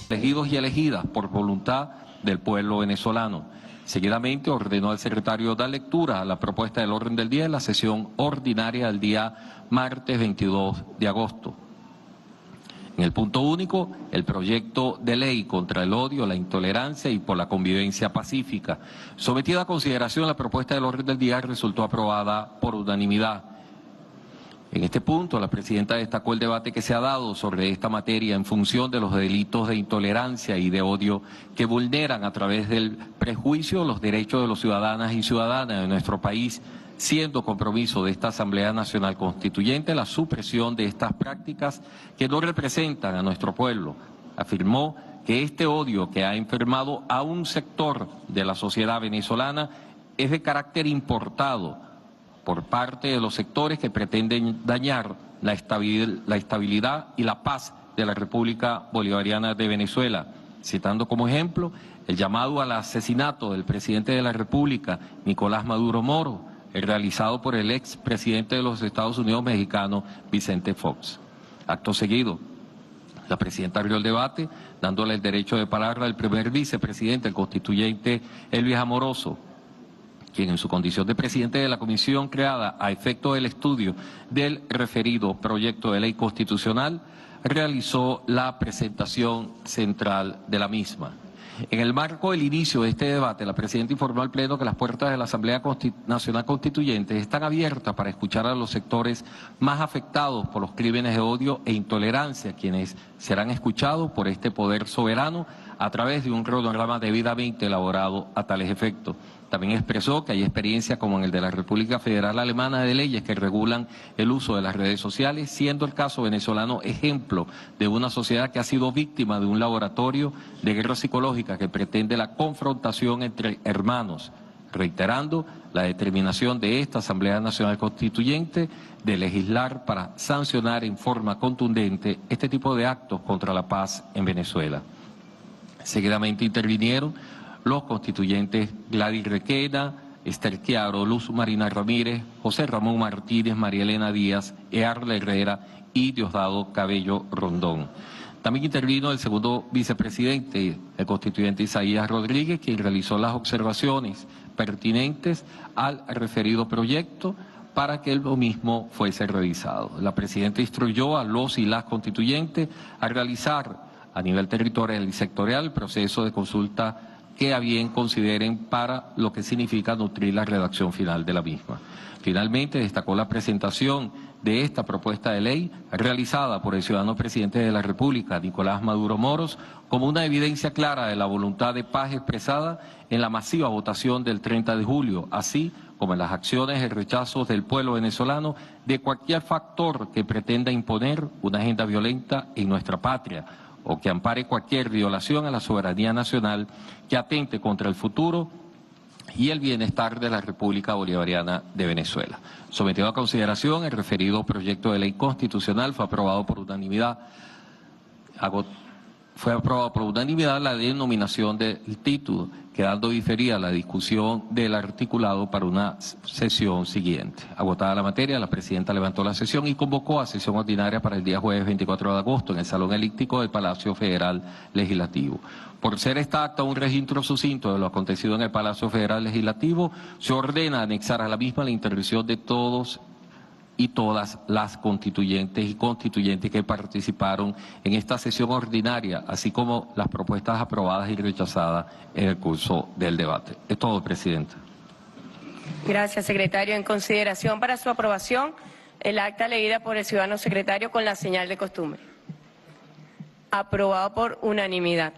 elegidos y elegidas por voluntad del pueblo venezolano. Seguidamente ordenó al secretario dar lectura a la propuesta del orden del día en la sesión ordinaria del día martes 22 de agosto. En el punto único, el proyecto de ley contra el odio, la intolerancia y por la convivencia pacífica. Sometida a consideración, la propuesta del orden del día resultó aprobada por unanimidad. En este punto, la presidenta destacó el debate que se ha dado sobre esta materia en función de los delitos de intolerancia y de odio que vulneran a través del prejuicio los derechos de los ciudadanas y ciudadanas de nuestro país, siendo compromiso de esta Asamblea Nacional Constituyente la supresión de estas prácticas que no representan a nuestro pueblo. Afirmó que este odio que ha enfermado a un sector de la sociedad venezolana es de carácter importado por parte de los sectores que pretenden dañar la estabilidad y la paz de la República Bolivariana de Venezuela, citando como ejemplo el llamado al asesinato del presidente de la República, Nicolás Maduro Moro, realizado por el expresidente de los Estados Unidos mexicano, Vicente Fox. Acto seguido, la presidenta abrió el debate, dándole el derecho de palabra al primer vicepresidente, el constituyente Elvis Amoroso, quien en su condición de presidente de la comisión creada a efecto del estudio del referido proyecto de ley constitucional, realizó la presentación central de la misma. En el marco del inicio de este debate, la presidenta informó al Pleno que las puertas de la Asamblea Nacional Constituyente están abiertas para escuchar a los sectores más afectados por los crímenes de odio e intolerancia, quienes serán escuchados por este poder soberano a través de un cronograma debidamente elaborado a tales efectos. También expresó que hay experiencias como en el de la República Federal Alemana de leyes que regulan el uso de las redes sociales, siendo el caso venezolano ejemplo de una sociedad que ha sido víctima de un laboratorio de guerra psicológica que pretende la confrontación entre hermanos, reiterando la determinación de esta Asamblea Nacional Constituyente de legislar para sancionar en forma contundente este tipo de actos contra la paz en Venezuela. Seguidamente intervinieron los constituyentes Gladys Requena, Esther Chiaro, Luz Marina Ramírez, José Ramón Martínez, María Elena Díaz, Earle Herrera y Diosdado Cabello Rondón. También intervino el segundo vicepresidente, el constituyente Isaías Rodríguez, quien realizó las observaciones pertinentes al referido proyecto para que lo mismo fuese revisado. La presidenta instruyó a los y las constituyentes a realizar a nivel territorial y sectorial el proceso de consulta que a bien consideren para lo que significa nutrir la redacción final de la misma. Finalmente, destacó la presentación de esta propuesta de ley realizada por el ciudadano presidente de la República, Nicolás Maduro Moros, como una evidencia clara de la voluntad de paz expresada en la masiva votación del 30 de julio, así como en las acciones y rechazos del pueblo venezolano de cualquier factor que pretenda imponer una agenda violenta en nuestra patria, o que ampare cualquier violación a la soberanía nacional que atente contra el futuro y el bienestar de la República Bolivariana de Venezuela. Sometido a consideración, el referido proyecto de ley constitucional fue aprobado por unanimidad. Fue aprobado por unanimidad la denominación del título, quedando diferida la discusión del articulado para una sesión siguiente. Agotada la materia, la presidenta levantó la sesión y convocó a sesión ordinaria para el día jueves 24 de agosto en el Salón Elíptico del Palacio Federal Legislativo. Por ser esta acta un registro sucinto de lo acontecido en el Palacio Federal Legislativo, se ordena anexar a la misma la intervención de todos y todas las constituyentes y constituyentes que participaron en esta sesión ordinaria, así como las propuestas aprobadas y rechazadas en el curso del debate. Es todo, Presidenta. Gracias, secretario. En consideración para su aprobación, el acta leída por el ciudadano secretario con la señal de costumbre. Aprobado por unanimidad.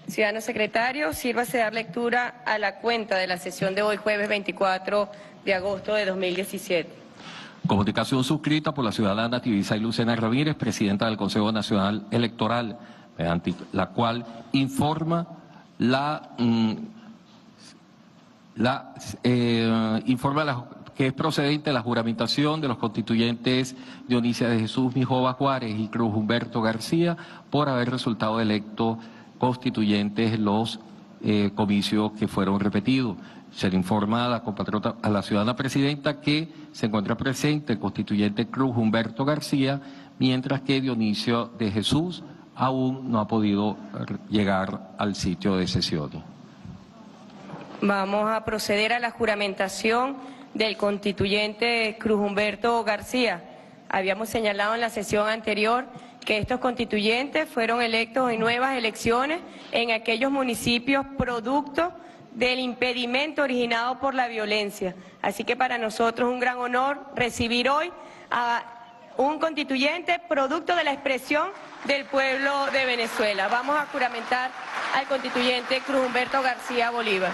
Ciudadano secretario, sírvase dar lectura a la cuenta de la sesión de hoy, jueves 24 de agosto de 2017. Comunicación suscrita por la ciudadana Tibisay Lucena Ramírez, presidenta del Consejo Nacional Electoral, mediante la cual informa que es procedente la juramentación de los constituyentes Dionisia de Jesús Mijova Juárez y Cruz Humberto García por haber resultado electos constituyentes los comicios que fueron repetidos. Se le informa a la compatriota, a la ciudadana presidenta, que se encuentra presente el constituyente Cruz Humberto García, mientras que Dionisio de Jesús aún no ha podido llegar al sitio de sesiones. Vamos a proceder a la juramentación del constituyente Cruz Humberto García. Habíamos señalado en la sesión anterior que estos constituyentes fueron electos en nuevas elecciones en aquellos municipios producto del impedimento originado por la violencia. Así que para nosotros es un gran honor recibir hoy a un constituyente producto de la expresión del pueblo de Venezuela. Vamos a juramentar al constituyente Cruz Humberto García Bolívar.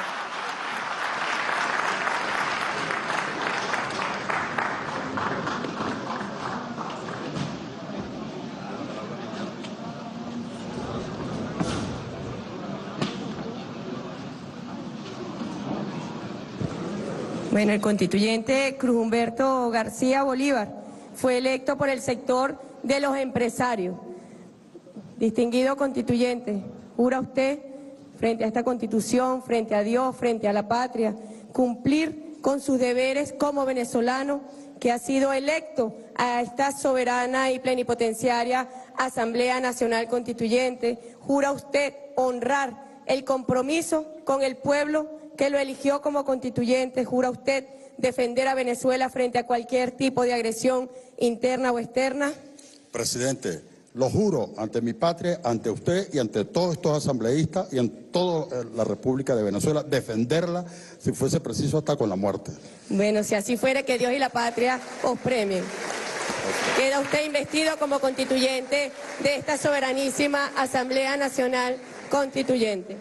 Bueno, el constituyente Cruz Humberto García Bolívar fue electo por el sector de los empresarios. Distinguido constituyente, ¿jura usted, frente a esta Constitución, frente a Dios, frente a la patria, cumplir con sus deberes como venezolano que ha sido electo a esta soberana y plenipotenciaria Asamblea Nacional Constituyente? ¿Jura usted honrar el compromiso con el pueblo que lo eligió como constituyente? ¿Jura usted defender a Venezuela frente a cualquier tipo de agresión interna o externa? Presidente, lo juro ante mi patria, ante usted y ante todos estos asambleístas y en toda la República de Venezuela, defenderla si fuese preciso hasta con la muerte. Bueno, si así fuera, que Dios y la patria os premien. Queda usted investido como constituyente de esta soberanísima Asamblea Nacional Constituyente.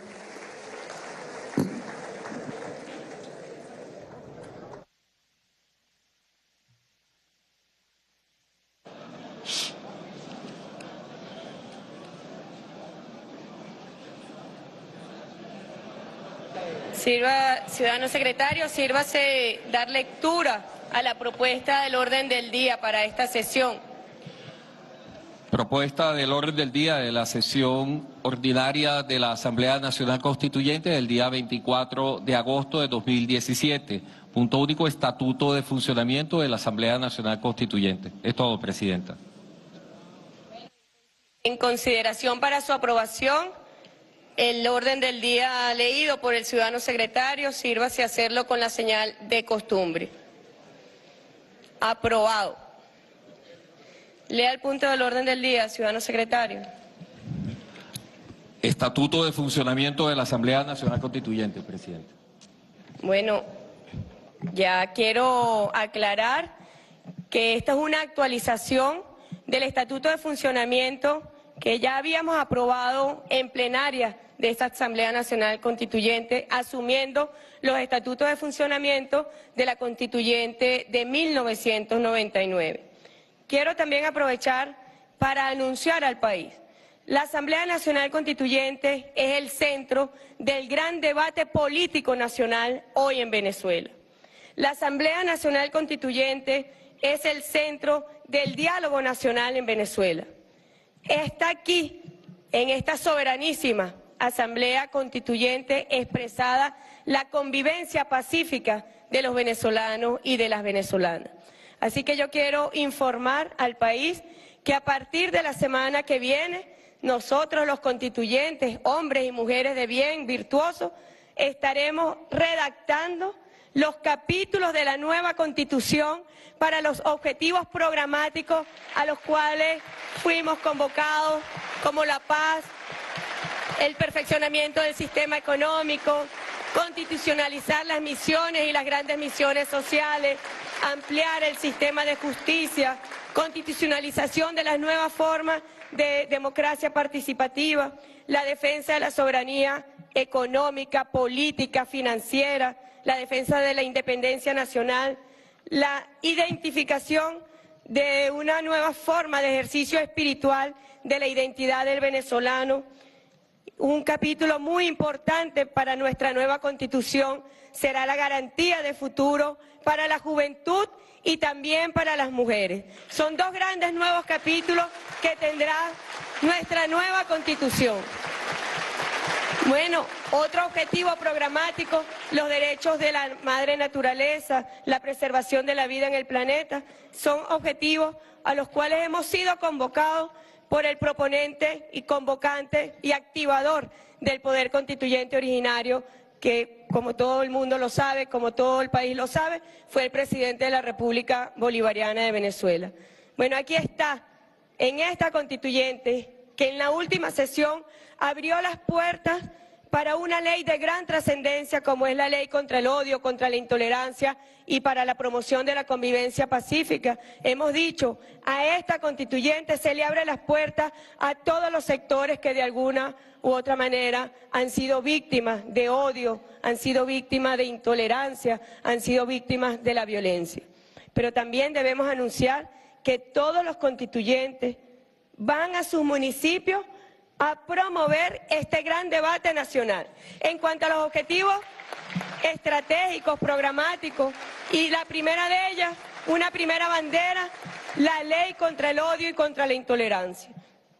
Ciudadano secretario, sírvase dar lectura a la propuesta del orden del día para esta sesión. Propuesta del orden del día de la sesión ordinaria de la Asamblea Nacional Constituyente del día 24 de agosto de 2017. Punto único, Estatuto de Funcionamiento de la Asamblea Nacional Constituyente. Es todo, Presidenta. En consideración para su aprobación, el orden del día leído por el ciudadano secretario, sírvase a hacerlo con la señal de costumbre. Aprobado. Lea el punto del orden del día, ciudadano secretario. Estatuto de Funcionamiento de la Asamblea Nacional Constituyente, Presidente. Bueno, ya quiero aclarar que esta es una actualización del Estatuto de Funcionamiento que ya habíamos aprobado en plenaria de esta Asamblea Nacional Constituyente, asumiendo los estatutos de funcionamiento de la Constituyente de 1999. Quiero también aprovechar para anunciar al país: la Asamblea Nacional Constituyente es el centro del gran debate político nacional hoy en Venezuela. La Asamblea Nacional Constituyente es el centro del diálogo nacional en Venezuela. Está aquí, en esta soberanísima Asamblea Constituyente, expresada la convivencia pacífica de los venezolanos y de las venezolanas. Así que yo quiero informar al país que a partir de la semana que viene, nosotros los constituyentes, hombres y mujeres de bien, virtuosos, estaremos redactando los capítulos de la nueva Constitución para los objetivos programáticos a los cuales fuimos convocados, como la paz, el perfeccionamiento del sistema económico, constitucionalizar las misiones y las grandes misiones sociales, ampliar el sistema de justicia, constitucionalización de las nuevas formas de democracia participativa, la defensa de la soberanía económica, política, financiera, la defensa de la independencia nacional, la identificación de una nueva forma de ejercicio espiritual de la identidad del venezolano. Un capítulo muy importante para nuestra nueva Constitución será la garantía de futuro para la juventud y también para las mujeres. Son dos grandes nuevos capítulos que tendrá nuestra nueva Constitución. Bueno, otro objetivo programático, los derechos de la madre naturaleza, la preservación de la vida en el planeta, son objetivos a los cuales hemos sido convocados por el proponente y convocante y activador del poder constituyente originario, que como todo el mundo lo sabe, como todo el país lo sabe, fue el presidente de la República Bolivariana de Venezuela. Bueno, aquí está, en esta constituyente, que en la última sesión abrió las puertas para una ley de gran trascendencia como es la ley contra el odio, contra la intolerancia y para la promoción de la convivencia pacífica. Hemos dicho, a esta constituyente se le abre las puertas a todos los sectores que de alguna u otra manera han sido víctimas de odio, han sido víctimas de intolerancia, han sido víctimas de la violencia. Pero también debemos anunciar que todos los constituyentes van a sus municipios a promover este gran debate nacional. En cuanto a los objetivos estratégicos, programáticos, y la primera de ellas, una primera bandera, la ley contra el odio y contra la intolerancia.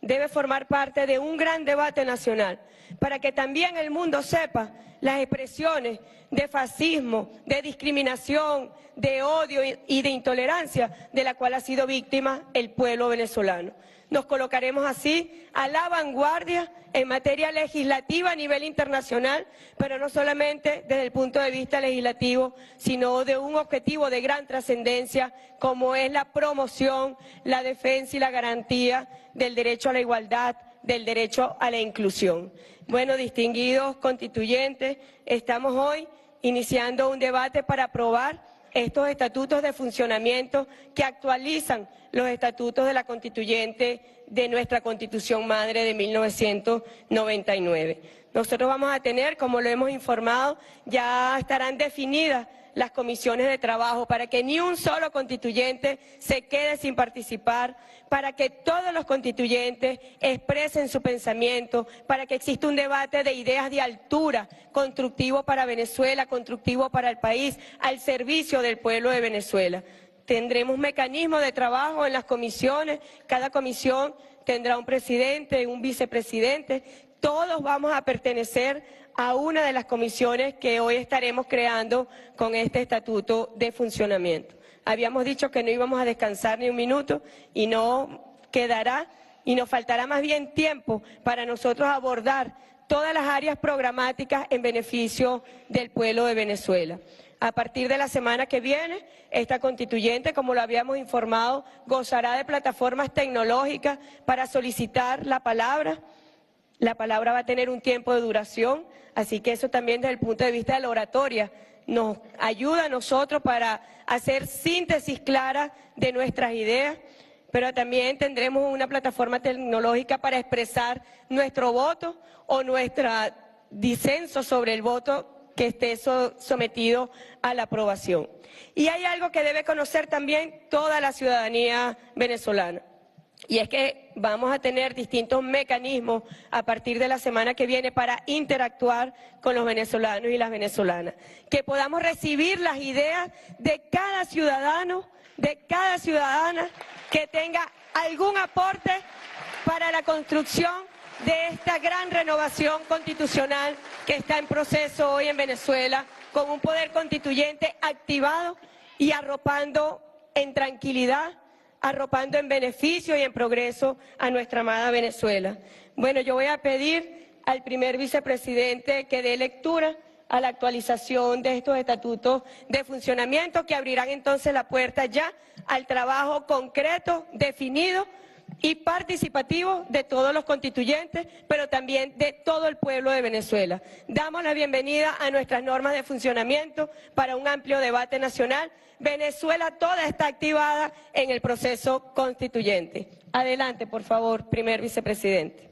Debe formar parte de un gran debate nacional, para que también el mundo sepa las expresiones de fascismo, de discriminación, de odio y de intolerancia de la cual ha sido víctima el pueblo venezolano. Nos colocaremos así a la vanguardia en materia legislativa a nivel internacional, pero no solamente desde el punto de vista legislativo, sino de un objetivo de gran trascendencia como es la promoción, la defensa y la garantía del derecho a la igualdad, del derecho a la inclusión. Bueno, distinguidos constituyentes, estamos hoy iniciando un debate para aprobar estos estatutos de funcionamiento que actualizan los estatutos de la constituyente de nuestra Constitución Madre de 1999. Nosotros vamos a tener, como lo hemos informado, ya estarán definidas las comisiones de trabajo para que ni un solo constituyente se quede sin participar, para que todos los constituyentes expresen su pensamiento, para que exista un debate de ideas de altura, constructivo para Venezuela, constructivo para el país, al servicio del pueblo de Venezuela. Tendremos mecanismos de trabajo en las comisiones, cada comisión tendrá un presidente, un vicepresidente, todos vamos a pertenecer a una de las comisiones que hoy estaremos creando con este estatuto de funcionamiento. Habíamos dicho que no íbamos a descansar ni un minuto y no quedará y nos faltará más bien tiempo para nosotros abordar todas las áreas programáticas en beneficio del pueblo de Venezuela. A partir de la semana que viene, esta constituyente, como lo habíamos informado, gozará de plataformas tecnológicas para solicitar la palabra. La palabra va a tener un tiempo de duración, así que eso también desde el punto de vista de la oratoria nos ayuda a nosotros para hacer síntesis clara de nuestras ideas, pero también tendremos una plataforma tecnológica para expresar nuestro voto o nuestro disenso sobre el voto que esté sometido a la aprobación. Y hay algo que debe conocer también toda la ciudadanía venezolana. Y es que vamos a tener distintos mecanismos a partir de la semana que viene para interactuar con los venezolanos y las venezolanas. Que podamos recibir las ideas de cada ciudadano, de cada ciudadana que tenga algún aporte para la construcción de esta gran renovación constitucional que está en proceso hoy en Venezuela, con un poder constituyente activado y arropando en tranquilidad, arropando en beneficio y en progreso a nuestra amada Venezuela. Bueno, yo voy a pedir al primer vicepresidente que dé lectura a la actualización de estos estatutos de funcionamiento que abrirán entonces la puerta ya al trabajo concreto, definido y participativo de todos los constituyentes, pero también de todo el pueblo de Venezuela. Damos la bienvenida a nuestras normas de funcionamiento para un amplio debate nacional. Venezuela toda está activada en el proceso constituyente. Adelante, por favor, primer vicepresidente.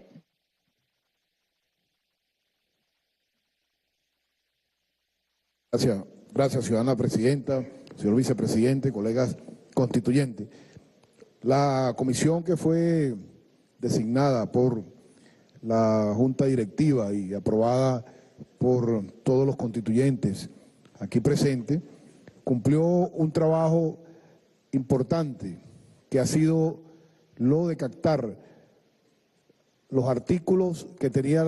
Gracias, ciudadana presidenta, señor vicepresidente, colegas constituyentes. La comisión que fue designada por la Junta Directiva y aprobada por todos los constituyentes aquí presentes, cumplió un trabajo importante que ha sido lo de captar los artículos que tenía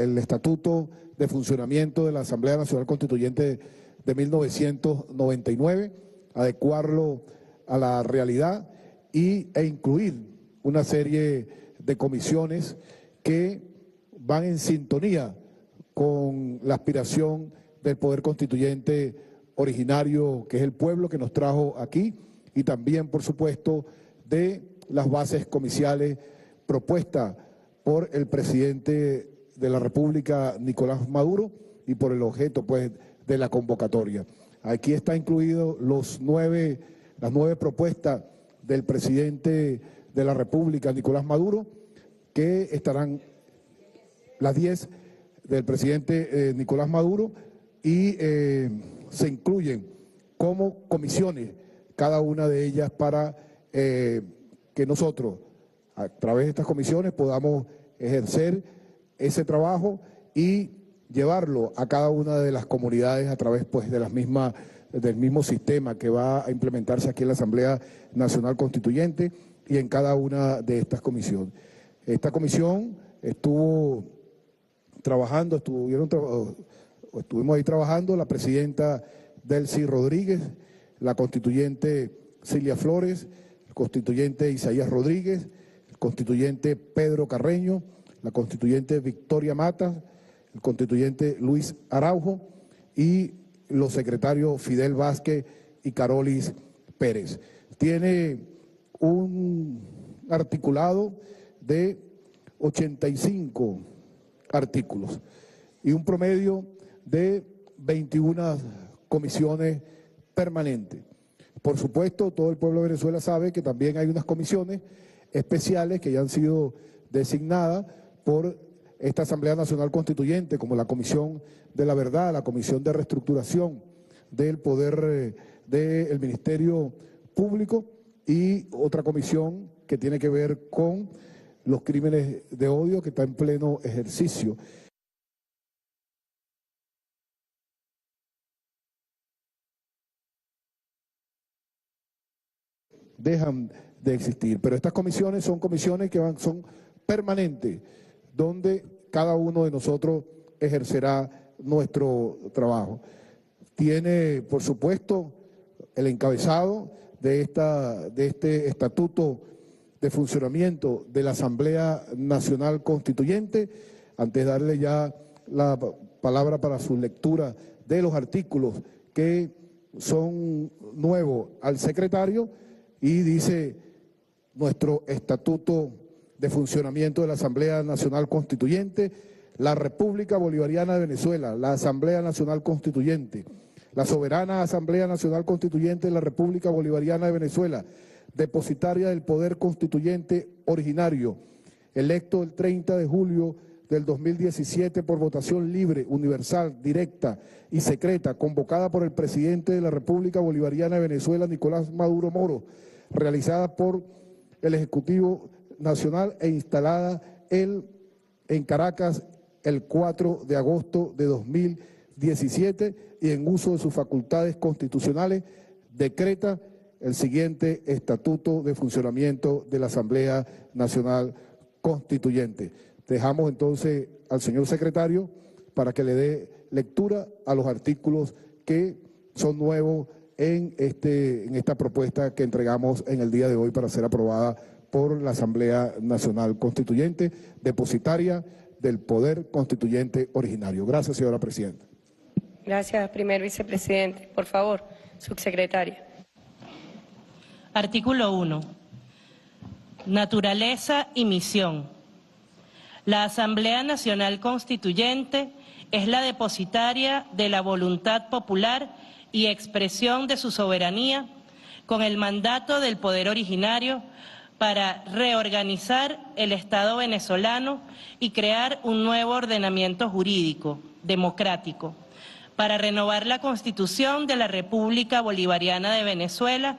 el Estatuto de Funcionamiento de la Asamblea Nacional Constituyente de 1999, adecuarlo a la realidad e incluir una serie de comisiones que van en sintonía con la aspiración del poder constituyente originario, que es el pueblo que nos trajo aquí, y también, por supuesto, de las bases comiciales propuestas por el presidente de la República, Nicolás Maduro, y por el objeto, pues, de la convocatoria. Aquí está incluido las 9 propuestas del presidente de la República, Nicolás Maduro, que estarán las 10 del presidente Nicolás Maduro, y se incluyen como comisiones cada una de ellas para que nosotros, a través de estas comisiones, podamos ejercer ese trabajo y llevarlo a cada una de las comunidades a través, pues, de del mismo sistema que va a implementarse aquí en la Asamblea Nacional Constituyente y en cada una de estas comisiones. Esta comisión estuvimos ahí trabajando la presidenta Delcy Rodríguez, la constituyente Cilia Flores, el constituyente Isaías Rodríguez, el constituyente Pedro Carreño, la constituyente Victoria Matas, el constituyente Luis Araujo y los secretarios Fidel Vázquez y Carolis Pérez. Tiene un articulado de 85 artículos y un promedio de 21 comisiones permanentes. Por supuesto, todo el pueblo de Venezuela sabe que también hay unas comisiones especiales que ya han sido designadas por esta Asamblea Nacional Constituyente, como la Comisión de la Verdad, la Comisión de Reestructuración del Poder del Ministerio Público, y otra comisión que tiene que ver con los crímenes de odio, que está en pleno ejercicio. Dejan de existir, pero estas comisiones son comisiones que son permanentes, donde cada uno de nosotros ejercerá nuestro trabajo. Tiene, por supuesto, el encabezado de este Estatuto de Funcionamiento de la Asamblea Nacional Constituyente. Antes de darle ya la palabra para su lectura de los artículos que son nuevos al secretario, y dice nuestro Estatuto de Funcionamiento de la Asamblea Nacional Constituyente: la República Bolivariana de Venezuela, la Asamblea Nacional Constituyente, la soberana Asamblea Nacional Constituyente de la República Bolivariana de Venezuela, depositaria del poder constituyente originario, electo el 30 de julio del 2017 por votación libre, universal, directa y secreta, convocada por el presidente de la República Bolivariana de Venezuela, Nicolás Maduro Moro, realizada por el Ejecutivo Nacional e instalada en Caracas el 4 de agosto de 2017, y en uso de sus facultades constitucionales decreta el siguiente Estatuto de Funcionamiento de la Asamblea Nacional Constituyente. Dejamos entonces al señor secretario para que le dé lectura a los artículos que son nuevos en esta propuesta que entregamos en el día de hoy para ser aprobada por la Asamblea Nacional Constituyente, depositaria del poder constituyente originario. Gracias, señora presidenta. Gracias, primer vicepresidente. Por favor, subsecretaria. Artículo 1. Naturaleza y misión. La Asamblea Nacional Constituyente es la depositaria de la voluntad popular y expresión de su soberanía, con el mandato del poder originario para reorganizar el Estado venezolano y crear un nuevo ordenamiento jurídico, democrático, para renovar la Constitución de la República Bolivariana de Venezuela,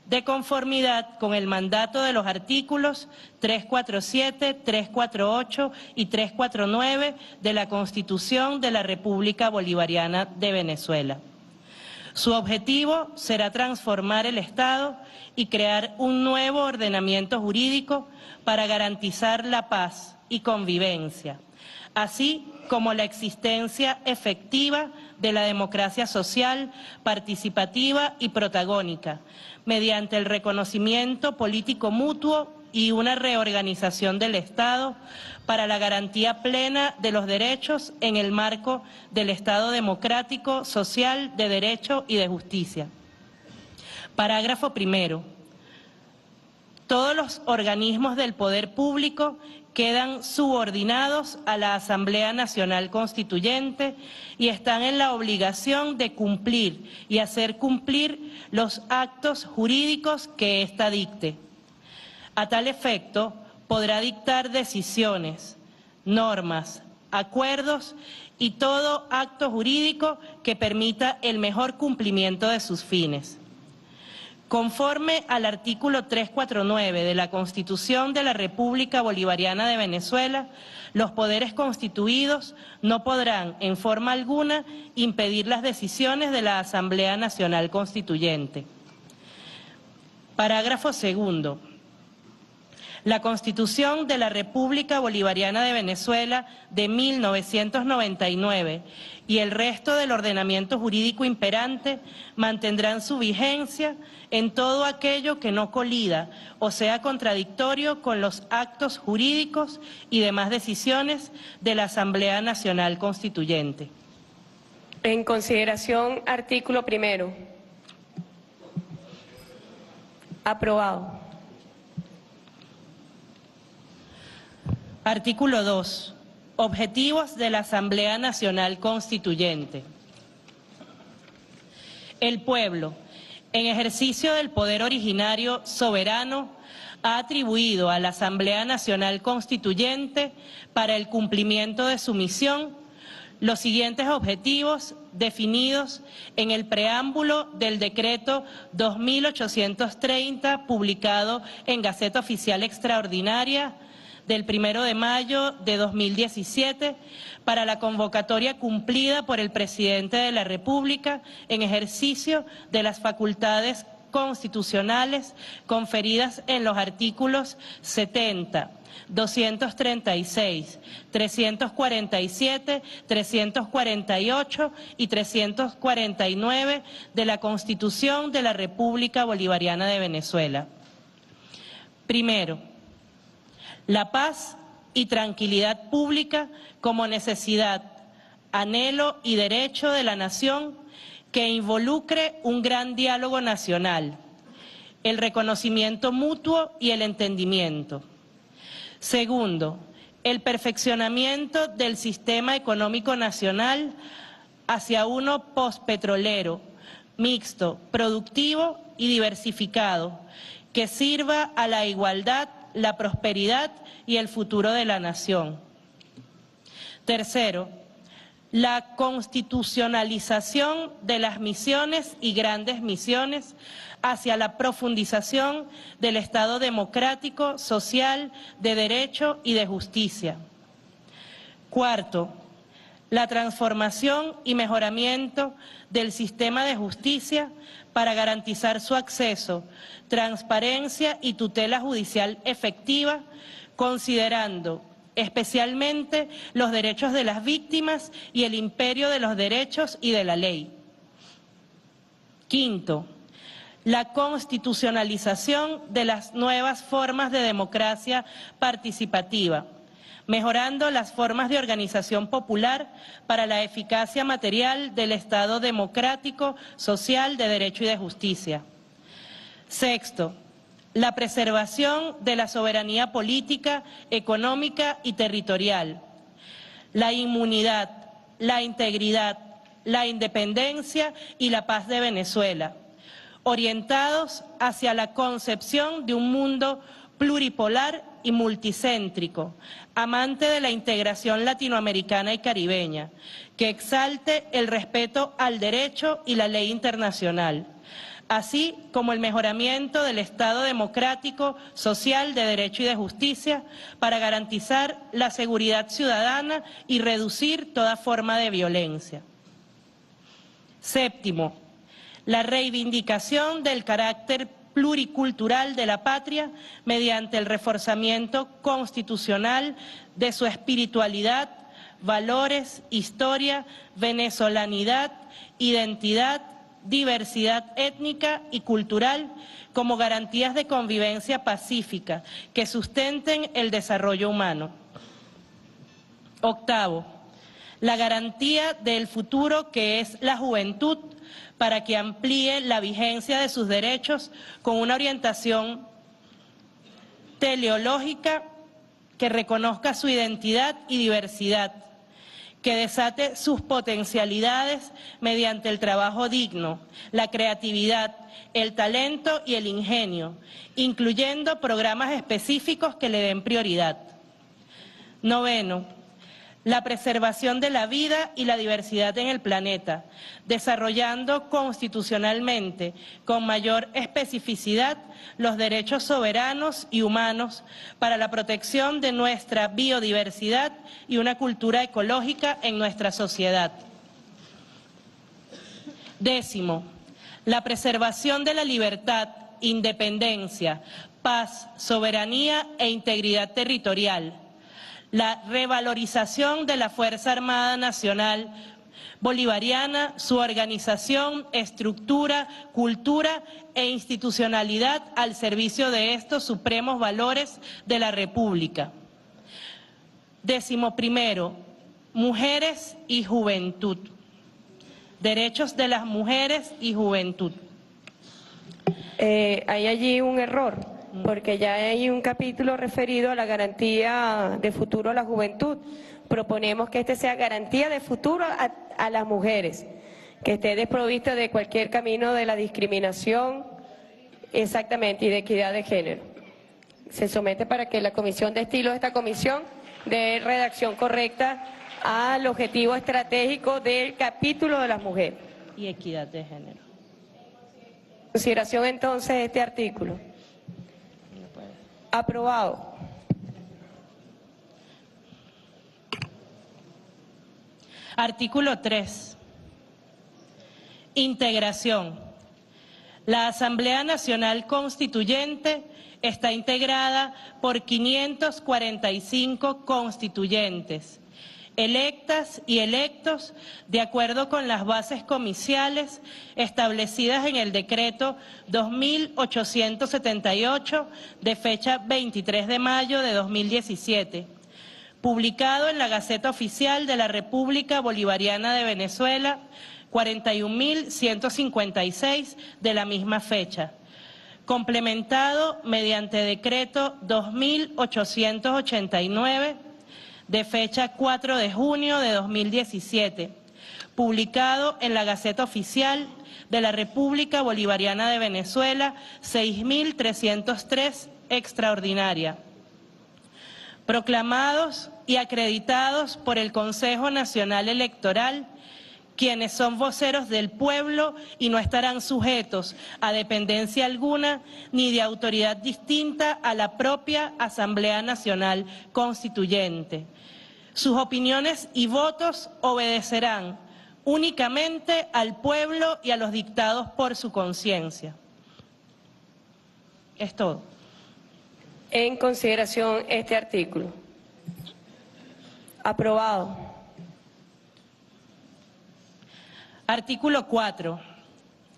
de conformidad con el mandato de los artículos 347, 348 y 349 de la Constitución de la República Bolivariana de Venezuela. Su objetivo será transformar el Estado y crear un nuevo ordenamiento jurídico para garantizar la paz y convivencia, así como la existencia efectiva de la democracia social, participativa y protagónica, mediante el reconocimiento político mutuo y una reorganización del Estado para la garantía plena de los derechos en el marco del Estado democrático, social, de derecho y de justicia. Parágrafo primero. Todos los organismos del poder público quedan subordinados a la Asamblea Nacional Constituyente y están en la obligación de cumplir y hacer cumplir los actos jurídicos que ésta dicte. A tal efecto, podrá dictar decisiones, normas, acuerdos y todo acto jurídico que permita el mejor cumplimiento de sus fines. Conforme al artículo 349 de la Constitución de la República Bolivariana de Venezuela, los poderes constituidos no podrán, en forma alguna, impedir las decisiones de la Asamblea Nacional Constituyente. Parágrafo segundo. La Constitución de la República Bolivariana de Venezuela de 1999 y el resto del ordenamiento jurídico imperante mantendrán su vigencia en todo aquello que no colida o sea contradictorio con los actos jurídicos y demás decisiones de la Asamblea Nacional Constituyente. En consideración, artículo primero. Aprobado. Artículo 2. Objetivos de la Asamblea Nacional Constituyente. El pueblo, en ejercicio del poder originario soberano, ha atribuido a la Asamblea Nacional Constituyente para el cumplimiento de su misión los siguientes objetivos definidos en el preámbulo del decreto 2830 publicado en Gaceta Oficial Extraordinaria del 1 de mayo de 2017 para la convocatoria cumplida por el Presidente de la República en ejercicio de las facultades constitucionales conferidas en los artículos 70, 236, 347, 348 y 349 de la Constitución de la República Bolivariana de Venezuela. Primero, la paz y tranquilidad pública como necesidad, anhelo y derecho de la nación que involucre un gran diálogo nacional, el reconocimiento mutuo y el entendimiento. Segundo, el perfeccionamiento del sistema económico nacional hacia uno postpetrolero, mixto, productivo y diversificado, que sirva a la igualdad, la prosperidad y el futuro de la nación. Tercero, la constitucionalización de las misiones y grandes misiones hacia la profundización del Estado democrático, social, de derecho y de justicia. Cuarto, la transformación y mejoramiento del sistema de justicia para garantizar su acceso, transparencia y tutela judicial efectiva, considerando especialmente los derechos de las víctimas y el imperio de los derechos y de la ley. Quinto, la constitucionalización de las nuevas formas de democracia participativa, mejorando las formas de organización popular para la eficacia material del Estado democrático, social, de derecho y de justicia. Sexto, la preservación de la soberanía política, económica y territorial, la inmunidad, la integridad, la independencia y la paz de Venezuela, orientados hacia la concepción de un mundo pluripolar y multicéntrico, amante de la integración latinoamericana y caribeña, que exalte el respeto al derecho y la ley internacional, así como el mejoramiento del Estado democrático, social, de derecho y de justicia para garantizar la seguridad ciudadana y reducir toda forma de violencia. Séptimo, la reivindicación del carácter pluricultural de la patria mediante el reforzamiento constitucional de su espiritualidad, valores, historia, venezolanidad, identidad, diversidad étnica y cultural como garantías de convivencia pacífica que sustenten el desarrollo humano. Octavo, la garantía del futuro que es la juventud para que amplíe la vigencia de sus derechos con una orientación teleológica que reconozca su identidad y diversidad, que desate sus potencialidades mediante el trabajo digno, la creatividad, el talento y el ingenio, incluyendo programas específicos que le den prioridad. Noveno, la preservación de la vida y la diversidad en el planeta, desarrollando constitucionalmente con mayor especificidad los derechos soberanos y humanos para la protección de nuestra biodiversidad y una cultura ecológica en nuestra sociedad. Décimo, la preservación de la libertad, independencia, paz, soberanía e integridad territorial. La revalorización de la Fuerza Armada Nacional Bolivariana, su organización, estructura, cultura e institucionalidad al servicio de estos supremos valores de la República. Décimo primero, mujeres y juventud. Derechos de las mujeres y juventud. Hay allí un error, porque ya hay un capítulo referido a la garantía de futuro a la juventud. Proponemos que este sea garantía de futuro a las mujeres, que esté desprovista de cualquier camino de la discriminación, exactamente, y de equidad de género. Se somete para que la comisión de estilo de esta comisión dé redacción correcta al objetivo estratégico del capítulo de las mujeres. Y equidad de género. Consideración entonces este artículo. Aprobado. Artículo 3. Integración. La Asamblea Nacional Constituyente está integrada por 545 constituyentes, electas y electos de acuerdo con las bases comiciales establecidas en el decreto 2878 de fecha 23 de mayo de 2017, publicado en la Gaceta Oficial de la República Bolivariana de Venezuela, 41.156 de la misma fecha, complementado mediante decreto 2889 de fecha 4 de junio de 2017, publicado en la Gaceta Oficial de la República Bolivariana de Venezuela, 6.303 extraordinaria, proclamados y acreditados por el Consejo Nacional Electoral, quienes son voceros del pueblo y no estarán sujetos a dependencia alguna ni de autoridad distinta a la propia Asamblea Nacional Constituyente. Sus opiniones y votos obedecerán únicamente al pueblo y a los dictados por su conciencia. Es todo. En consideración este artículo. Aprobado. Artículo 4.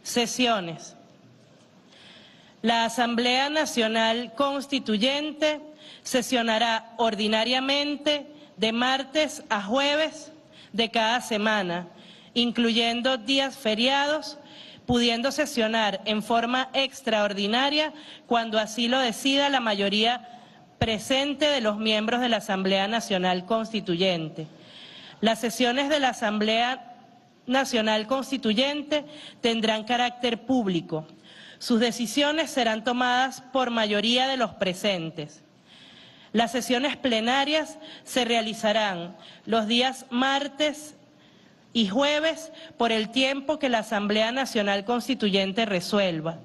Sesiones. La Asamblea Nacional Constituyente sesionará ordinariamente de martes a jueves de cada semana, incluyendo días feriados, pudiendo sesionar en forma extraordinaria cuando así lo decida la mayoría presente de los miembros de la Asamblea Nacional Constituyente. Las sesiones de la Asamblea Nacional Constituyente tendrán carácter público. Sus decisiones serán tomadas por mayoría de los presentes. Las sesiones plenarias se realizarán los días martes y jueves por el tiempo que la Asamblea Nacional Constituyente resuelva.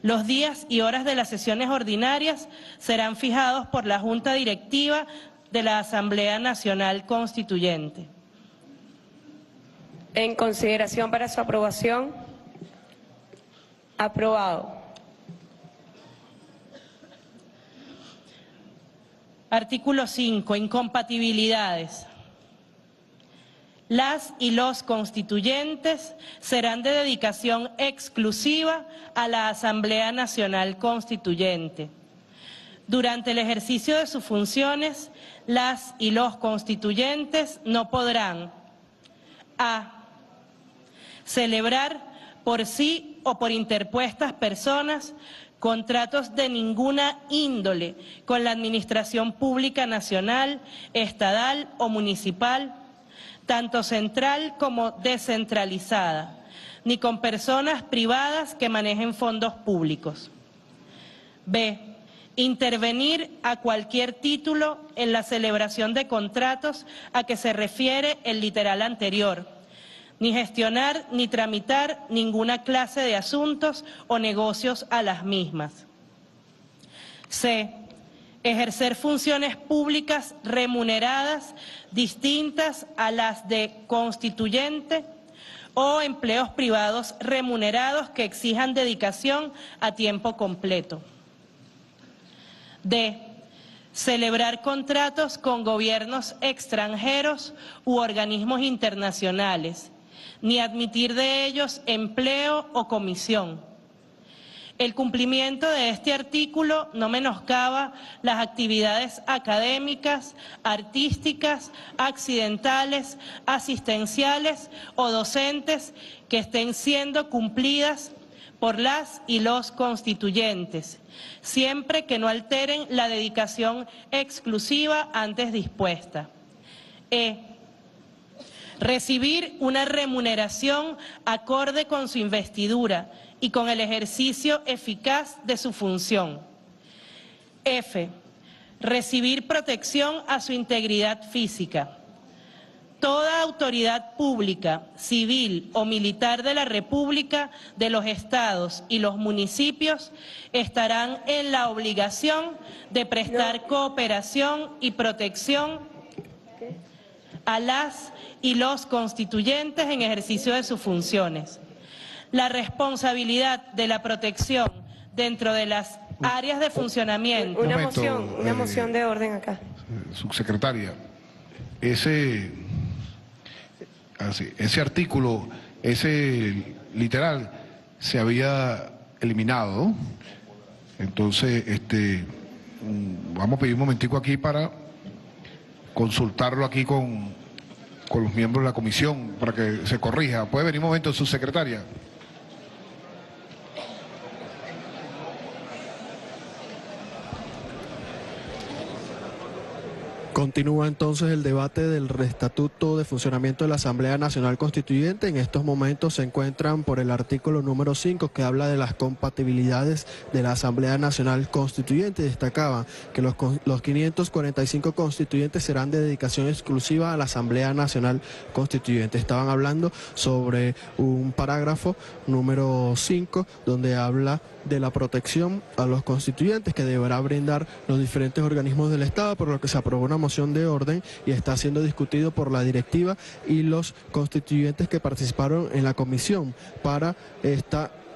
Los días y horas de las sesiones ordinarias serán fijados por la Junta Directiva de la Asamblea Nacional Constituyente. En consideración para su aprobación. Aprobado. Artículo 5. Incompatibilidades. Las y los constituyentes serán de dedicación exclusiva a la Asamblea Nacional Constituyente. Durante el ejercicio de sus funciones, las y los constituyentes no podrán: a. celebrar por sí o por interpuestas personas contratos de ninguna índole con la Administración Pública Nacional, Estatal o Municipal, tanto central como descentralizada, ni con personas privadas que manejen fondos públicos. B. Intervenir a cualquier título en la celebración de contratos a que se refiere el literal anterior, ni gestionar ni tramitar ninguna clase de asuntos o negocios a las mismas. C. Ejercer funciones públicas remuneradas distintas a las de constituyente o empleos privados remunerados que exijan dedicación a tiempo completo. D. Celebrar contratos con gobiernos extranjeros u organismos internacionales, ni admitir de ellos empleo o comisión. El cumplimiento de este artículo no menoscaba las actividades académicas, artísticas, accidentales, asistenciales o docentes que estén siendo cumplidas por las y los constituyentes, siempre que no alteren la dedicación exclusiva antes dispuesta. Recibir una remuneración acorde con su investidura y con el ejercicio eficaz de su función. F. Recibir protección a su integridad física. Toda autoridad pública, civil o militar de la República, de los estados y los municipios estarán en la obligación de prestar cooperación y protección a las y los constituyentes en ejercicio de sus funciones. La responsabilidad de la protección dentro de las áreas de funcionamiento. Una moción de orden acá. Subsecretaria, ese artículo, ese literal, se había eliminado, ¿no? Entonces, vamos a pedir un momentico aquí para consultarlo aquí con los miembros de la comisión para que se corrija. ¿Puede venir un momento, subsecretaria? Continúa entonces el debate del Estatuto de Funcionamiento de la Asamblea Nacional Constituyente. En estos momentos se encuentran por el artículo número 5, que habla de las compatibilidades de la Asamblea Nacional Constituyente. Destacaba que los 545 constituyentes serán de dedicación exclusiva a la Asamblea Nacional Constituyente. Estaban hablando sobre un parágrafo número 5, donde habla de la protección a los constituyentes que deberá brindar los diferentes organismos del Estado, por lo que se aprobó una moción de orden y está siendo discutido por la directiva y los constituyentes que participaron en la comisión para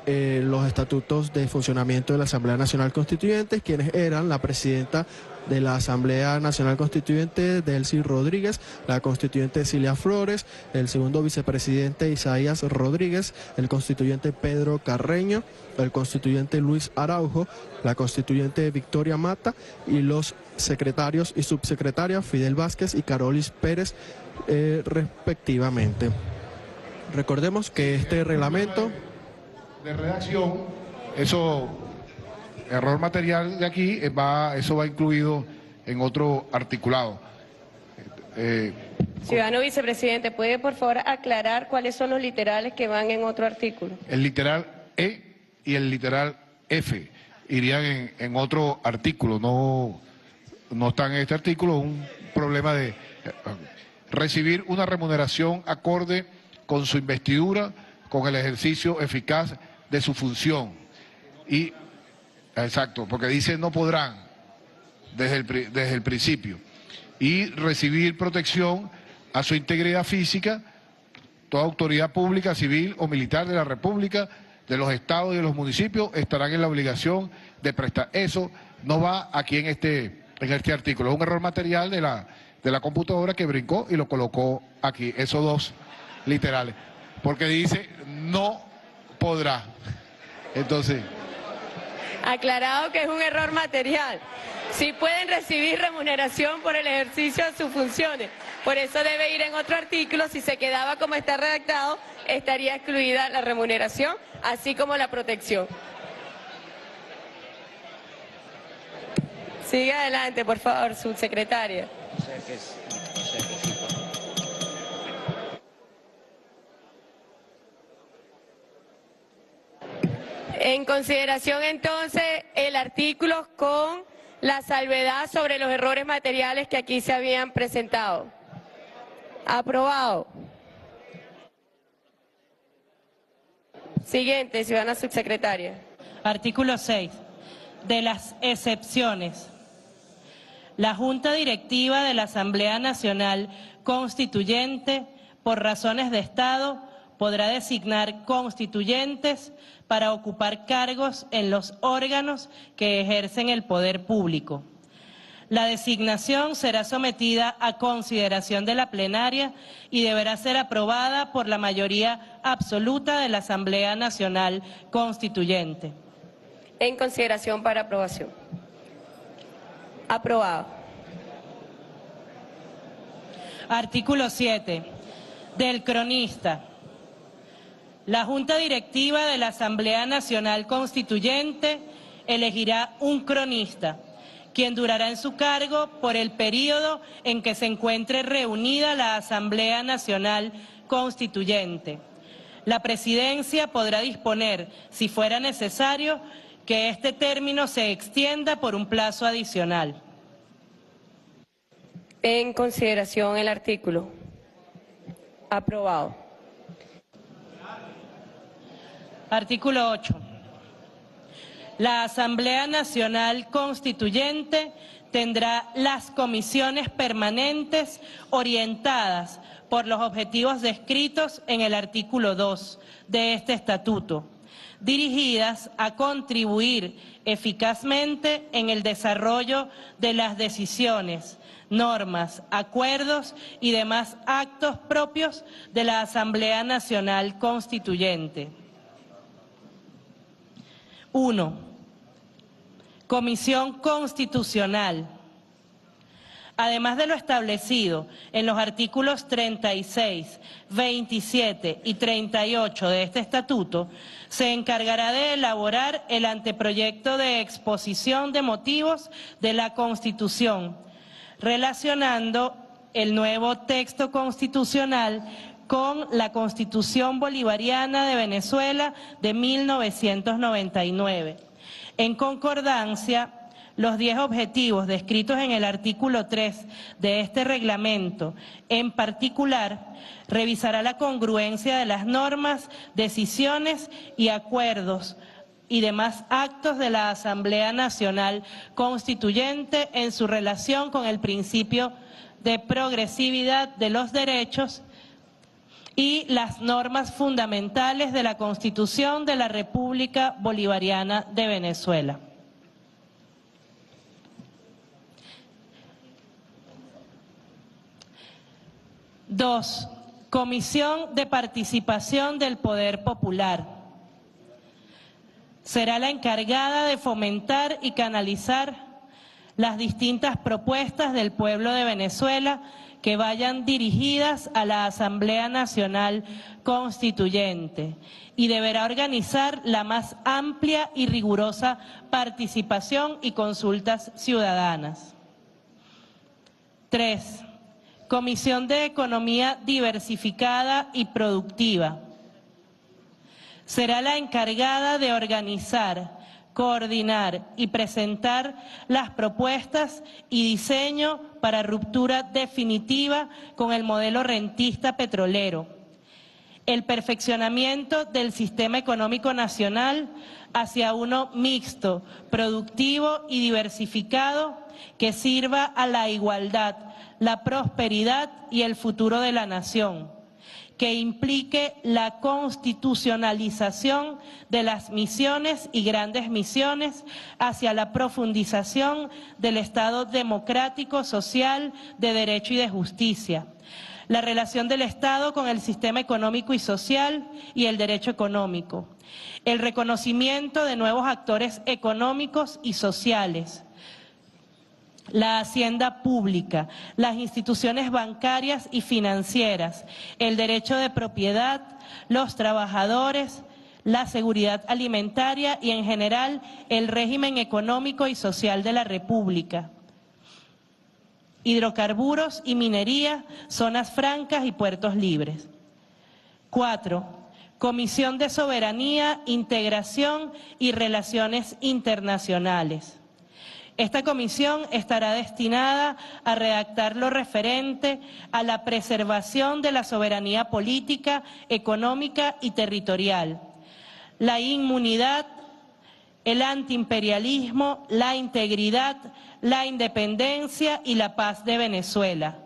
los estatutos de funcionamiento de la Asamblea Nacional Constituyente, quienes eran la presidenta de la Asamblea Nacional Constituyente, Delcy Rodríguez, la constituyente Cilia Flores, el segundo vicepresidente Isaías Rodríguez, el constituyente Pedro Carreño, el constituyente Luis Araujo, la constituyente Victoria Mata y los secretarios y subsecretarias Fidel Vázquez y Carolis Pérez, respectivamente. Recordemos que este reglamento de redacción, error material de aquí, eso va incluido en otro articulado. Ciudadano vicepresidente, ¿puede por favor aclarar cuáles son los literales que van en otro artículo? El literal E y el literal F irían en otro artículo, no están en este artículo. Un problema de recibir una remuneración acorde con su investidura, con el ejercicio eficaz de su función. Y exacto, porque dice no podrán desde el principio. Y recibir protección a su integridad física, toda autoridad pública, civil o militar de la República, de los estados y de los municipios estarán en la obligación de prestar. Eso no va aquí en este artículo. Es un error material de la computadora que brincó y lo colocó aquí, esos dos literales, porque dice no podrá. Entonces, aclarado que es un error material. Sí pueden recibir remuneración por el ejercicio de sus funciones. Por eso debe ir en otro artículo. Si se quedaba como está redactado, estaría excluida la remuneración, así como la protección. Sigue adelante, por favor, subsecretaria. En consideración entonces el artículo con la salvedad sobre los errores materiales que aquí se habían presentado. Aprobado. Siguiente, ciudadana subsecretaria. Artículo 6. De las excepciones. La Junta Directiva de la Asamblea Nacional Constituyente, por razones de Estado, podrá designar constituyentes para ocupar cargos en los órganos que ejercen el poder público. La designación será sometida a consideración de la plenaria y deberá ser aprobada por la mayoría absoluta de la Asamblea Nacional Constituyente. En consideración para aprobación. Aprobado. Artículo 7. Del cronista. La Junta Directiva de la Asamblea Nacional Constituyente elegirá un cronista, quien durará en su cargo por el período en que se encuentre reunida la Asamblea Nacional Constituyente. La Presidencia podrá disponer, si fuera necesario, que este término se extienda por un plazo adicional. En consideración el artículo. Aprobado. Artículo 8. La Asamblea Nacional Constituyente tendrá las comisiones permanentes orientadas por los objetivos descritos en el artículo 2 de este estatuto, dirigidas a contribuir eficazmente en el desarrollo de las decisiones, normas, acuerdos y demás actos propios de la Asamblea Nacional Constituyente. 1. Comisión Constitucional. Además de lo establecido en los artículos 36, 27 y 38 de este estatuto, se encargará de elaborar el anteproyecto de exposición de motivos de la Constitución, relacionando el nuevo texto constitucional con la Constitución Bolivariana de Venezuela de 1999. En concordancia, los 10 objetivos descritos en el artículo 3 de este reglamento, en particular, revisará la congruencia de las normas, decisiones y acuerdos y demás actos de la Asamblea Nacional Constituyente en su relación con el principio de progresividad de los derechos y las normas fundamentales de la Constitución de la República Bolivariana de Venezuela. Dos, Comisión de Participación del Poder Popular. Será la encargada de fomentar y canalizar las distintas propuestas del pueblo de Venezuela que vayan dirigidas a la Asamblea Nacional Constituyente y deberá organizar la más amplia y rigurosa participación y consultas ciudadanas. 3. Comisión de Economía Diversificada y Productiva. Será la encargada de organizar, coordinar y presentar las propuestas y diseño para ruptura definitiva con el modelo rentista petrolero, el perfeccionamiento del sistema económico nacional hacia uno mixto, productivo y diversificado que sirva a la igualdad, la prosperidad y el futuro de la nación, que implique la constitucionalización de las misiones y grandes misiones hacia la profundización del Estado democrático, social, de derecho y de justicia. La relación del Estado con el sistema económico y social y el derecho económico. El reconocimiento de nuevos actores económicos y sociales. La hacienda pública, las instituciones bancarias y financieras, el derecho de propiedad, los trabajadores, la seguridad alimentaria y en general el régimen económico y social de la República. Hidrocarburos y minería, zonas francas y puertos libres. 4. Comisión de Soberanía, Integración y Relaciones Internacionales. Esta comisión estará destinada a redactar lo referente a la preservación de la soberanía política, económica y territorial, la inmunidad, el antiimperialismo, la integridad, la independencia y la paz de Venezuela,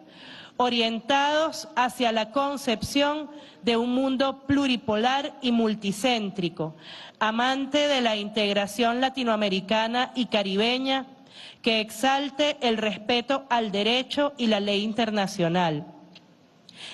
orientados hacia la concepción de un mundo pluripolar y multicéntrico, amante de la integración latinoamericana y caribeña, que exalte el respeto al derecho y la ley internacional,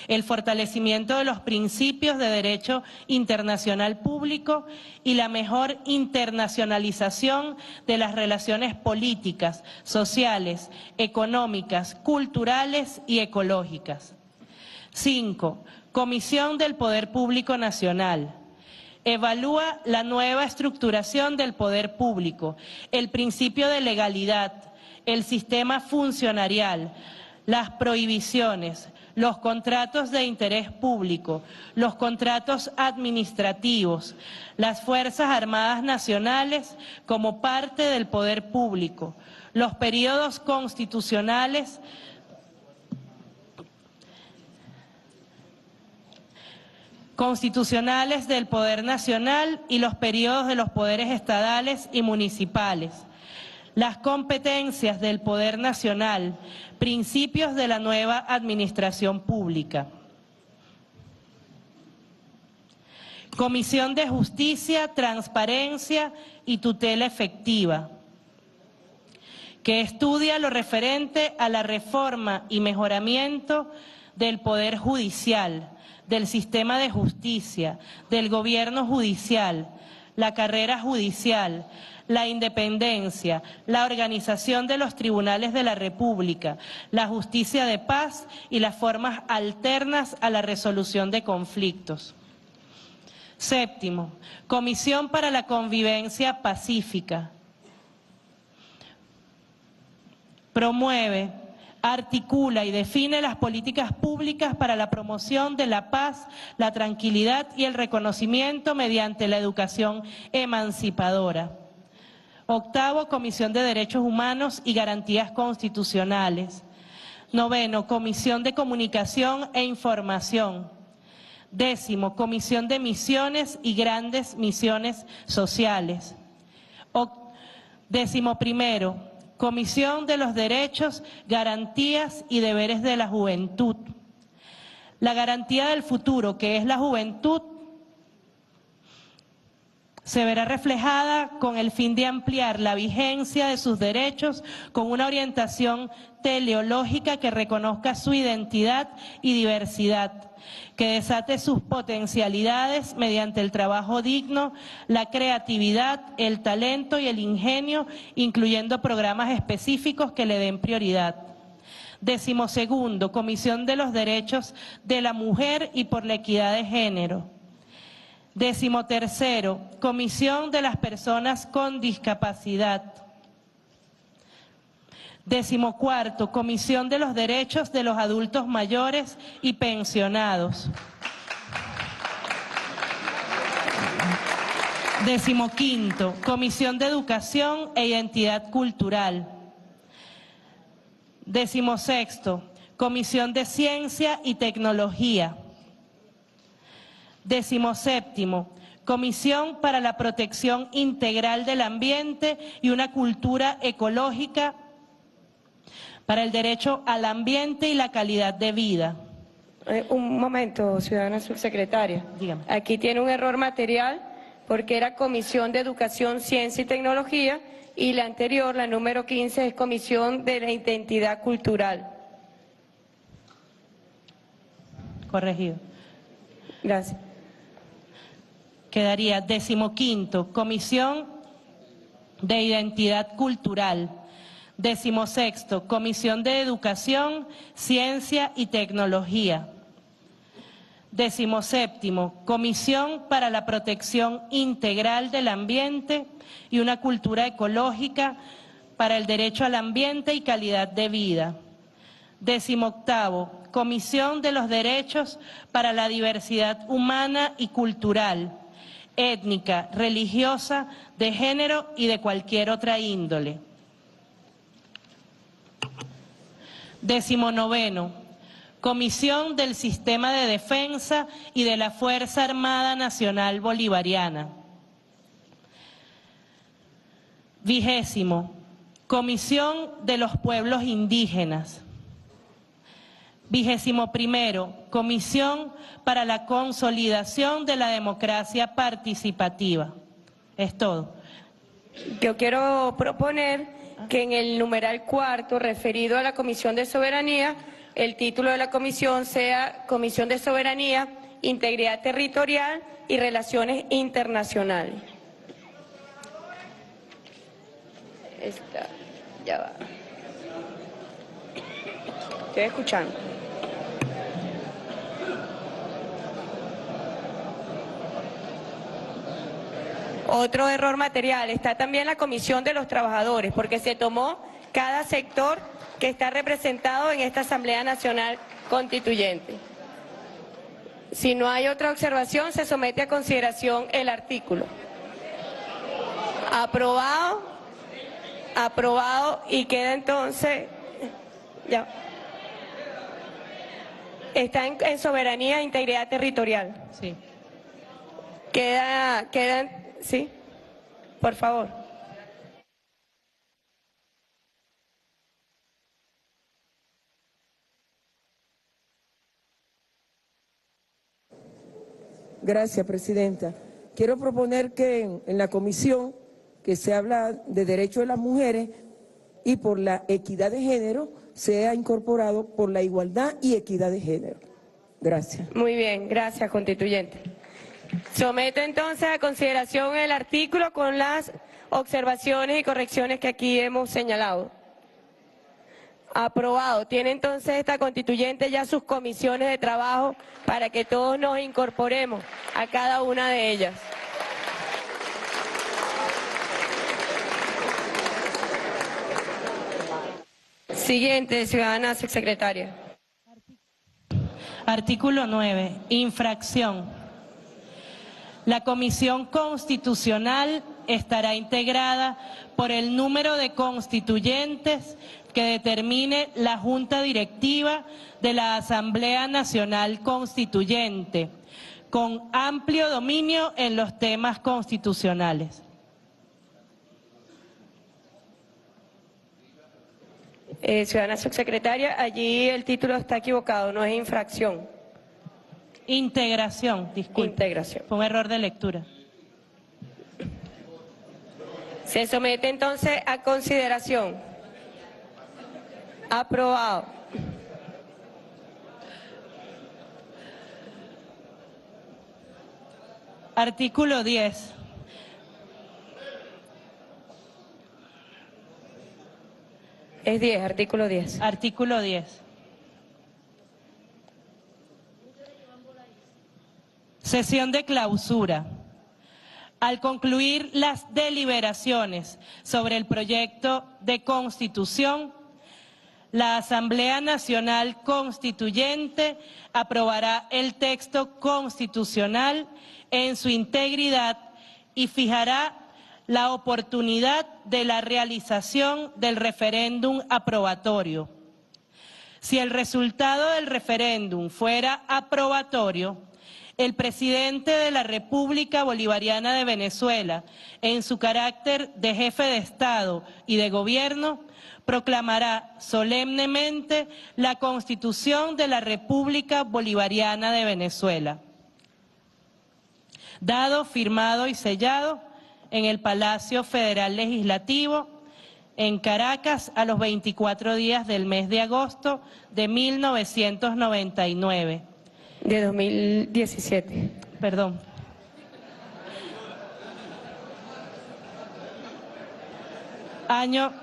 el fortalecimiento de los principios de derecho internacional público y la mejor internacionalización de las relaciones políticas, sociales, económicas, culturales y ecológicas. 5. Comisión del Poder Público Nacional. Evalúa la nueva estructuración del poder público, el principio de legalidad, el sistema funcionarial, las prohibiciones, los contratos de interés público, los contratos administrativos, las Fuerzas Armadas Nacionales como parte del poder público, los periodos constitucionales, del Poder Nacional y los periodos de los poderes estadales y municipales, las competencias del Poder Nacional, principios de la nueva administración pública. Comisión de Justicia, Transparencia y Tutela Efectiva, que estudia lo referente a la reforma y mejoramiento del Poder Judicial, del sistema de justicia, del gobierno judicial, la carrera judicial, la independencia, la organización de los tribunales de la República, la justicia de paz y las formas alternas a la resolución de conflictos. 7. Comisión para la Convivencia Pacífica. Promueve, articula y define las políticas públicas para la promoción de la paz, la tranquilidad y el reconocimiento mediante la educación emancipadora. 8. Comisión de Derechos Humanos y Garantías Constitucionales. 9. Comisión de Comunicación e Información. 10. Comisión de Misiones y Grandes Misiones Sociales. 11. Comisión de los Derechos, Garantías y Deberes de la Juventud. La garantía del futuro, que es la juventud, se verá reflejada con el fin de ampliar la vigencia de sus derechos con una orientación teleológica que reconozca su identidad y diversidad, que desate sus potencialidades mediante el trabajo digno, la creatividad, el talento y el ingenio, incluyendo programas específicos que le den prioridad. 12. Comisión de los Derechos de la Mujer y por la Equidad de Género. 13. Comisión de las Personas con Discapacidad. 14. Comisión de los Derechos de los Adultos Mayores y Pensionados. 15. Comisión de Educación e Identidad Cultural. 16. Comisión de Ciencia y Tecnología. 17. Comisión para la Protección Integral del Ambiente y una Cultura Ecológica para el Derecho al Ambiente y la Calidad de Vida. Un momento, ciudadana subsecretaria. Dígame. Aquí tiene un error material porque era Comisión de Educación, Ciencia y Tecnología y la anterior, la número 15, es Comisión de la Identidad Cultural. Corregido. Gracias. Quedaría 15º, Comisión de Identidad Cultural. 16º, Comisión de Educación, Ciencia y Tecnología. 17º, Comisión para la Protección Integral del Ambiente y una Cultura Ecológica para el Derecho al Ambiente y Calidad de Vida. 18º, Comisión de los Derechos para la Diversidad Humana y Cultural, étnica, religiosa, de género y de cualquier otra índole. 19º, Comisión del Sistema de Defensa y de la Fuerza Armada Nacional Bolivariana. 20º, Comisión de los Pueblos Indígenas. 21º, Comisión para la Consolidación de la Democracia Participativa. Es todo. Yo quiero proponer que en el numeral 4, referido a la Comisión de Soberanía, el título de la comisión sea Comisión de Soberanía, Integridad Territorial y Relaciones Internacionales. Ya va. Estoy escuchando. Otro error material, está también la Comisión de los Trabajadores, porque se tomó cada sector que está representado en esta Asamblea Nacional Constituyente. Si no hay otra observación, se somete a consideración el artículo. Aprobado, aprobado, y queda entonces, ya, está en soberanía e integridad territorial. Sí. Quedan, sí, por favor. Gracias, presidenta. Quiero proponer que en la comisión que se habla de derechos de las mujeres y por la equidad de género sea incorporado por la igualdad y equidad de género. Gracias. Muy bien, gracias, constituyente. Someto entonces a consideración el artículo con las observaciones y correcciones que aquí hemos señalado. Aprobado. Tiene entonces esta constituyente ya sus comisiones de trabajo para que todos nos incorporemos a cada una de ellas. Siguiente, ciudadana subsecretaria. Artículo 9. Infracción. La Comisión Constitucional estará integrada por el número de constituyentes que determine la Junta Directiva de la Asamblea Nacional Constituyente, con amplio dominio en los temas constitucionales. Ciudadana subsecretaria, allí el título está equivocado, no es infracción. Integración, disculpe. Integración. Fue un error de lectura. Se somete entonces a consideración. Aprobado. Artículo 10. Es 10, artículo 10. Artículo 10. Sesión de clausura. Al concluir las deliberaciones sobre el proyecto de Constitución, la Asamblea Nacional Constituyente aprobará el texto constitucional en su integridad y fijará la oportunidad de la realización del referéndum aprobatorio. Si el resultado del referéndum fuera aprobatorio, El presidente de la República Bolivariana de Venezuela, en su carácter de jefe de Estado y de Gobierno, proclamará solemnemente la Constitución de la República Bolivariana de Venezuela. Dado, firmado y sellado en el Palacio Federal Legislativo, en Caracas, a los 24 días del mes de agosto de 1999. De 2017. Perdón. Año.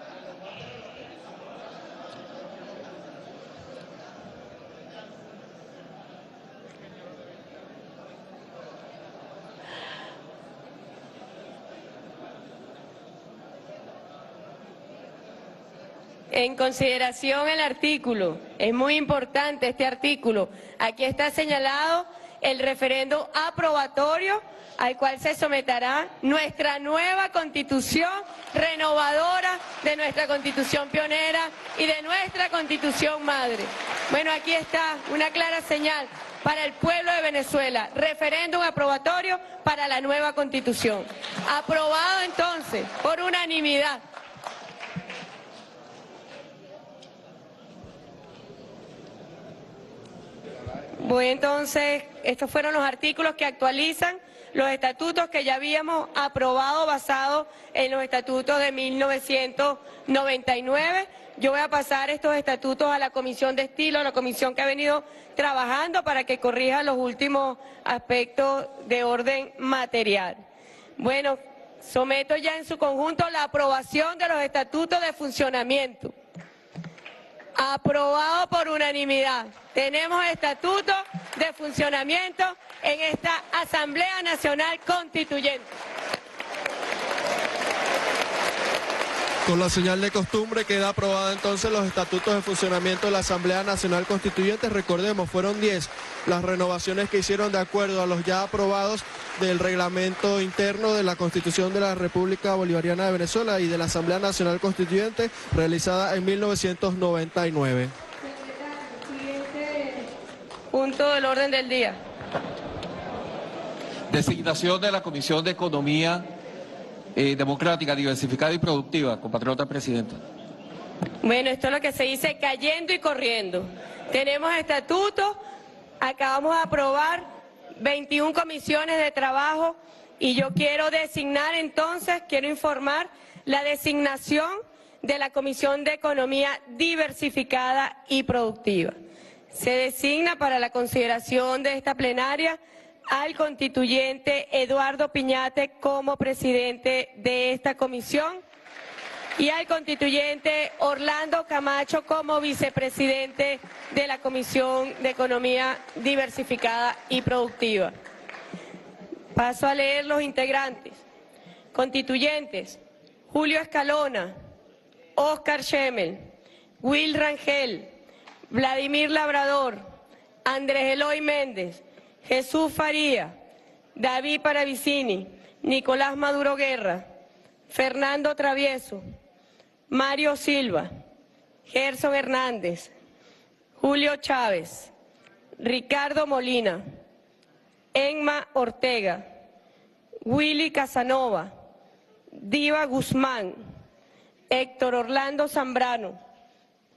En consideración el artículo, es muy importante este artículo. Aquí está señalado el referendo aprobatorio al cual se someterá nuestra nueva Constitución renovadora de nuestra Constitución pionera y de nuestra Constitución madre. Bueno, aquí está una clara señal para el pueblo de Venezuela, referéndum aprobatorio para la nueva Constitución. Aprobado entonces por unanimidad. Bueno, entonces, estos fueron los artículos que actualizan los estatutos que ya habíamos aprobado basados en los estatutos de 1999. Yo voy a pasar estos estatutos a la Comisión de Estilo, la comisión que ha venido trabajando para que corrija los últimos aspectos de orden material. Bueno, someto ya en su conjunto la aprobación de los estatutos de funcionamiento. Aprobado por unanimidad. Tenemos estatutos de funcionamiento en esta Asamblea Nacional Constituyente. Con la señal de costumbre queda aprobada entonces los estatutos de funcionamiento de la Asamblea Nacional Constituyente. Recordemos, fueron 10 las renovaciones que hicieron de acuerdo a los ya aprobados del reglamento interno de la Constitución de la República Bolivariana de Venezuela y de la Asamblea Nacional Constituyente realizada en 1999. Siguiente punto del orden del día. Designación de la Comisión de Economía Democrática, Diversificada y Productiva. Compatriota Presidenta. Bueno, esto es lo que se dice cayendo y corriendo. Tenemos estatutos, acabamos de aprobar 21 comisiones de trabajo y yo quiero designar entonces, quiero informar la designación de la Comisión de Economía Diversificada y Productiva. Se designa para la consideración de esta plenaria al constituyente Eduardo Piñate como presidente de esta comisión y al constituyente Orlando Camacho como vicepresidente de la Comisión de Economía Diversificada y Productiva. Paso a leer los integrantes. Constituyentes: Julio Escalona, Óscar Schemel, Will Rangel, Vladimir Labrador, Andrés Eloy Méndez, Jesús Faría, David Paravicini, Nicolás Maduro Guerra, Fernando Travieso, Mario Silva, Gerson Hernández, Julio Chávez, Ricardo Molina, Emma Ortega, Willy Casanova, Diva Guzmán, Héctor Orlando Zambrano,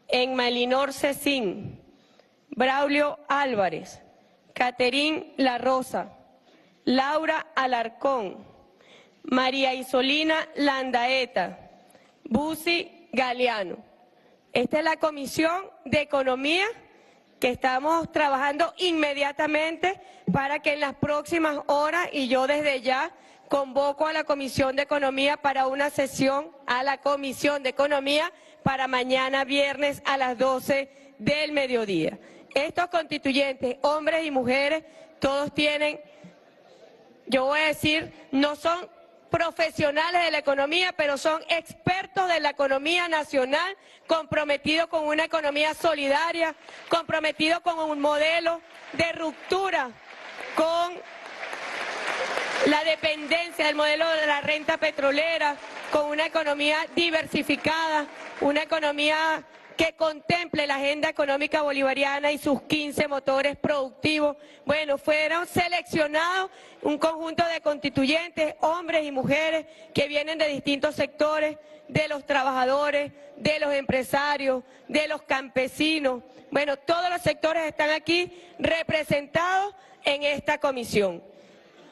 Emma Elinor Cecín, Braulio Álvarez, Caterín La Rosa, Laura Alarcón, María Isolina Landaeta, Busi Galeano. Esta es la Comisión de Economía que estamos trabajando inmediatamente para que en las próximas horas, y yo desde ya convoco a la Comisión de Economía para una sesión a la Comisión de Economía para mañana viernes a las 12 del mediodía. Estos constituyentes, hombres y mujeres, todos tienen, yo voy a decir, no son profesionales de la economía, pero son expertos de la economía nacional, comprometidos con una economía solidaria, comprometidos con un modelo de ruptura con la dependencia del modelo de la renta petrolera, con una economía diversificada, una economía que contemple la agenda económica bolivariana y sus 15 motores productivos. Bueno, fueron seleccionados un conjunto de constituyentes, hombres y mujeres que vienen de distintos sectores, de los trabajadores, de los empresarios, de los campesinos. Bueno, todos los sectores están aquí representados en esta comisión.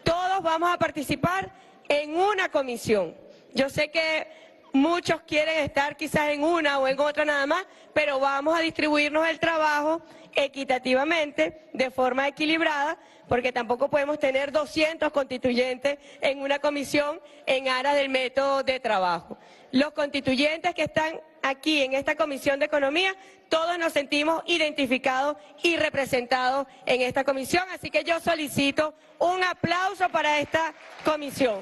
Todos vamos a participar en una comisión. Yo sé que muchos quieren estar quizás en una o en otra nada más, pero vamos a distribuirnos el trabajo equitativamente, de forma equilibrada, porque tampoco podemos tener 200 constituyentes en una comisión en aras del método de trabajo. Los constituyentes que están aquí en esta Comisión de Economía, todos nos sentimos identificados y representados en esta comisión, así que yo solicito un aplauso para esta comisión.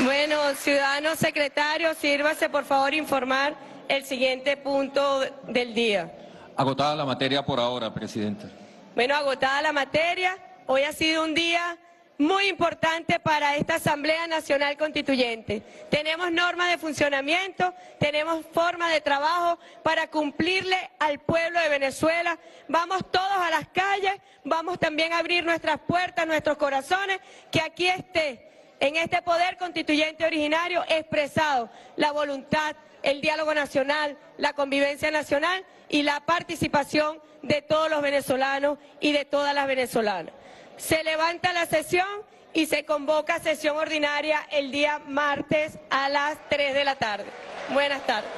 Bueno, ciudadano secretario, sírvase por favor informar el siguiente punto del día. Agotada la materia por ahora, Presidenta. Bueno, agotada la materia, hoy ha sido un día muy importante para esta Asamblea Nacional Constituyente. Tenemos normas de funcionamiento, tenemos forma de trabajo para cumplirle al pueblo de Venezuela. Vamos todos a las calles, vamos también a abrir nuestras puertas, nuestros corazones, que aquí esté en este poder constituyente originario expresado la voluntad, el diálogo nacional, la convivencia nacional y la participación de todos los venezolanos y de todas las venezolanas. Se levanta la sesión y se convoca sesión ordinaria el día martes a las 3 de la tarde. Buenas tardes.